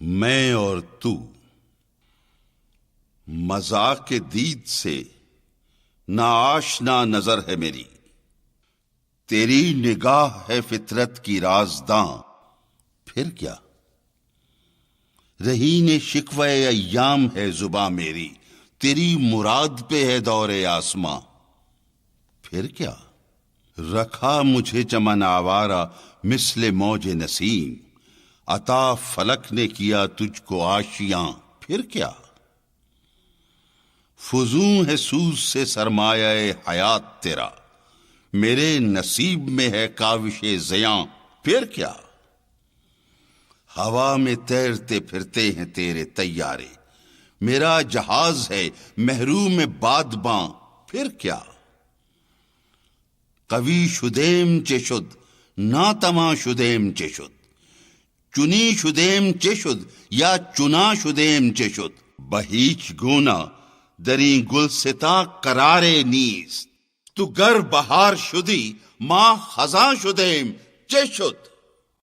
میں اور تو مذاق کے دید سے ناآشنا نظر ہے میری، تیری نگاہ ہے فطرت کی رازداں، پھر کیا؟ رہین شکوہ ایام ہے زباں میری، تیری مراد پہ ہے دور آسماں، پھر کیا؟ رکھا مجھے چمن آوارہ مثل موج نسیم، عطا فلک نے کیا تجھ کو آشیاں، پھر کیا؟ فزوں ہے سوز سے سرمایہ حیات تیرا، میرے نصیب میں ہے کاوش زیاں، پھر کیا؟ ہوا میں تیرتے پھرتے ہیں تیرے طیارے، میرا جہاز ہے محروم بادباں، پھر کیا؟ قوی شدیم چه شد ناتواں شدیم چه شد، چنی شدیم چه شد یا چنا شدیم چه شد، به هیچ گونه در این گلستان قرار نیست، تو گر بهار شدی ما خزان شدیم چه شد.